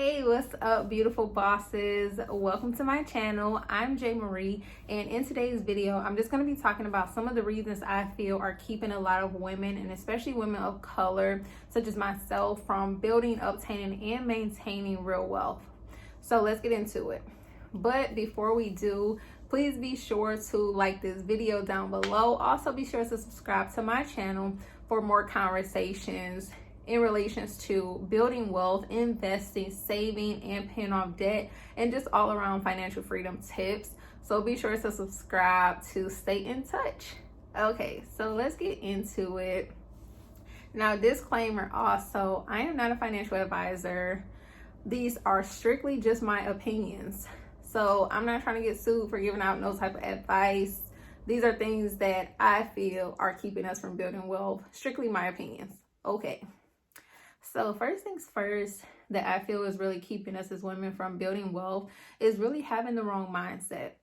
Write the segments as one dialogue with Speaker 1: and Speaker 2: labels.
Speaker 1: Hey, what's up, beautiful bosses? Welcome to my channel. I'm Jay Marie, and in today's video, I'm just going to be talking about some of the reasons I feel are keeping a lot of women, and especially women of color, such as myself, from building, obtaining, and maintaining real wealth. So let's get into it. But before we do, please be sure to like this video down below. Also, be sure to subscribe to my channel for more conversations in relations to building wealth, investing, saving, and paying off debt, and just all around financial freedom tips. So be sure to subscribe to stay in touch. Okay, so let's get into it. Now, disclaimer also, I am not a financial advisor. These are strictly just my opinions. So I'm not trying to get sued for giving out no type of advice. These are things that I feel are keeping us from building wealth. Strictly my opinions. Okay. So first things first, that I feel is really keeping us as women from building wealth is really having the wrong mindset.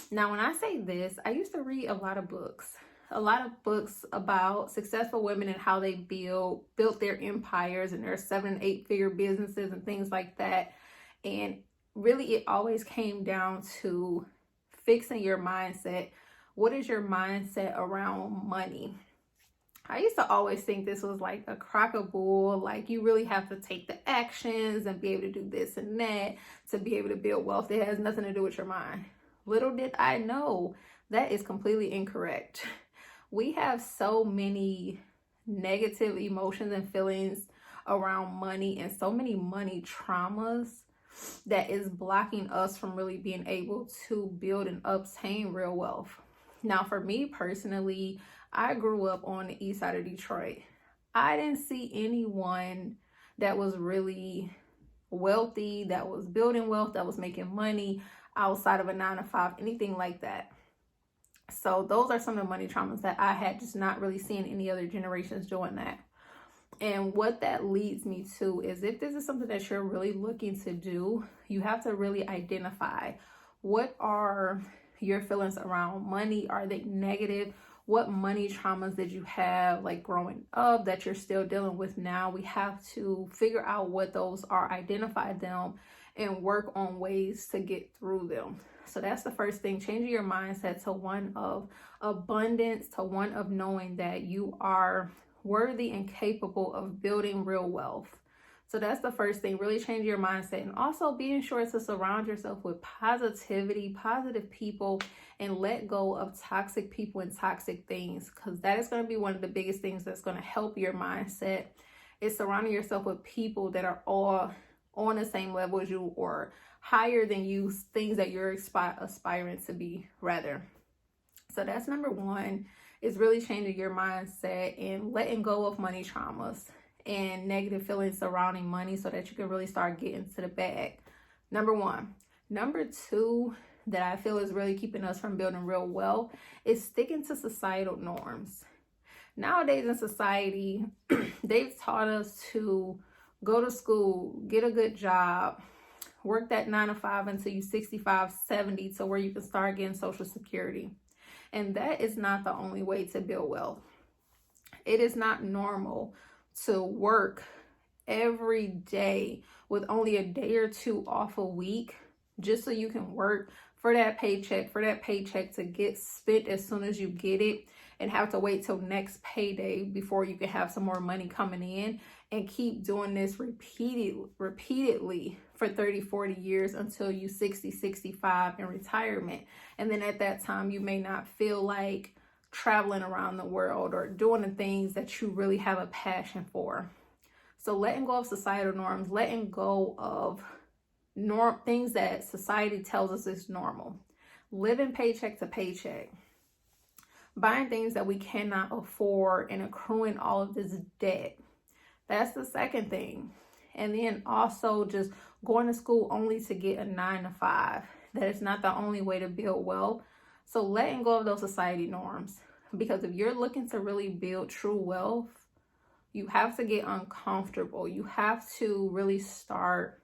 Speaker 1: Now, when I say this, I used to read a lot of books about successful women and how they built their empires and their 7 and 8 figure businesses and things like that. And really, it always came down to fixing your mindset. What is your mindset around money? I used to always think this was like a crock of bull, like you really have to take the actions and be able to do this and that to be able to build wealth. It has nothing to do with your mind. Little did I know that is completely incorrect. We have so many negative emotions and feelings around money and so many money traumas that is blocking us from really being able to build and obtain real wealth. Now, for me personally, I grew up on the east side of Detroit. I didn't see anyone that was really wealthy, that was building wealth, that was making money outside of a 9-to-5, anything like that. So those are some of the money traumas that I had just not really seen any other generations doing that. And what that leads me to is, if this is something that you're really looking to do, you have to really identify what are your feelings around money. Are they negative? What money traumas did you have like growing up that you're still dealing with now? We have to figure out what those are, identify them, and work on ways to get through them. So that's the first thing, changing your mindset to one of abundance, to one of knowing that you are worthy and capable of building real wealth. So that's the first thing, really change your mindset, and also being sure to surround yourself with positivity, positive people, and let go of toxic people and toxic things, because that is going to be one of the biggest things that's going to help your mindset, is surrounding yourself with people that are all on the same level as you or higher than you, things that you're aspiring to be rather. So that's number one, is really changing your mindset and letting go of money traumas and negative feelings surrounding money so that you can really start getting to the bag. Number one. Number two, that I feel is really keeping us from building real wealth, is sticking to societal norms. Nowadays in society, they've taught us to go to school, get a good job, work that 9-to-5 until you're 65, 70, to where you can start getting Social Security. And that is not the only way to build wealth. It is not normal to work every day with only a day or two off a week just so you can work for that paycheck to get spent as soon as you get it, and have to wait till next payday before you can have some more money coming in, and keep doing this repeatedly for 30-40 years until you 60-65 in retirement. And then at that time, you may not feel like traveling around the world or doing the things that you really have a passion for. So letting go of societal norms, letting go of things that society tells us is normal, living paycheck to paycheck, buying things that we cannot afford, and accruing all of this debt. That's the second thing. And then also just going to school only to get a 9-to-5. That is not the only way to build wealth. So letting go of those society norms, because if you're looking to really build true wealth, you have to get uncomfortable. You have to really start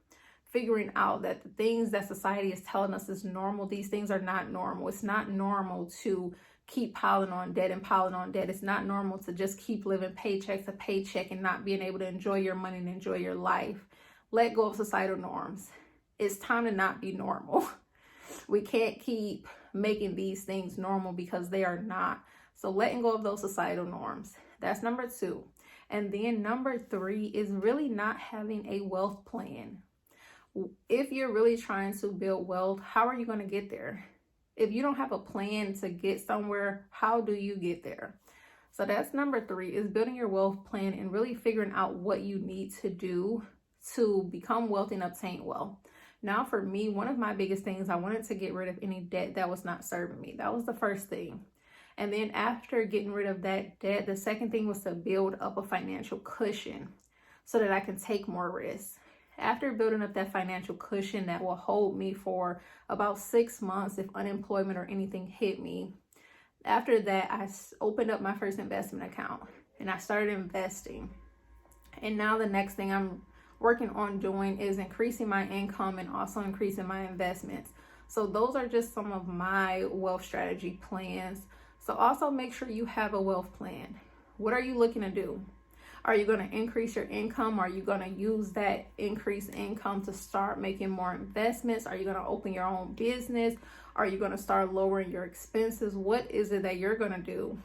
Speaker 1: figuring out that the things that society is telling us is normal, these things are not normal. It's not normal to keep piling on debt and piling on debt. It's not normal to just keep living paycheck to paycheck and not being able to enjoy your money and enjoy your life. let go of societal norms. It's time to not be normal. We can't keep making these things normal because they are not. So letting go of those societal norms. That's number 2. And then number 3 is really not having a wealth plan. If you're really trying to build wealth, how are you going to get there? If you don't have a plan to get somewhere, how do you get there? So that's number 3, is building your wealth plan and really figuring out what you need to do to become wealthy and obtain wealth. Now, for me, one of my biggest things, I wanted to get rid of any debt that was not serving me. That was the first thing. And then after getting rid of that debt, the second thing was to build up a financial cushion so that I can take more risks. After building up that financial cushion that will hold me for about 6 months if unemployment or anything hit me, after that, I opened up my first investment account and I started investing. And now the next thing I'm working on doing is increasing my income and also increasing my investments. So those are just some of my wealth strategy plans. So also make sure you have a wealth plan. What are you looking to do? Are you going to increase your income? Are you going to use that increased income to start making more investments? Are you going to open your own business? Are you going to start lowering your expenses? What is it that you're going to do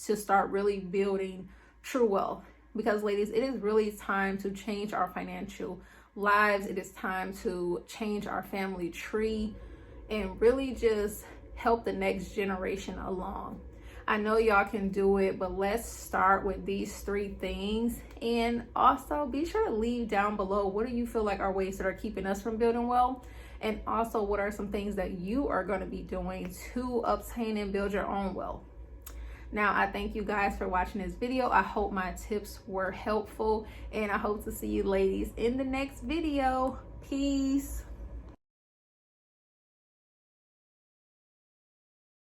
Speaker 1: to start really building true wealth? Because ladies, it is really time to change our financial lives. It is time to change our family tree and really just help the next generation along. I know y'all can do it, but let's start with these 3 things. And also be sure to leave down below, what do you feel like are ways that are keeping us from building wealth? And also, what are some things that you are going to be doing to obtain and build your own wealth? Now, I thank you guys for watching this video. I hope my tips were helpful, and I hope to see you ladies in the next video. Peace.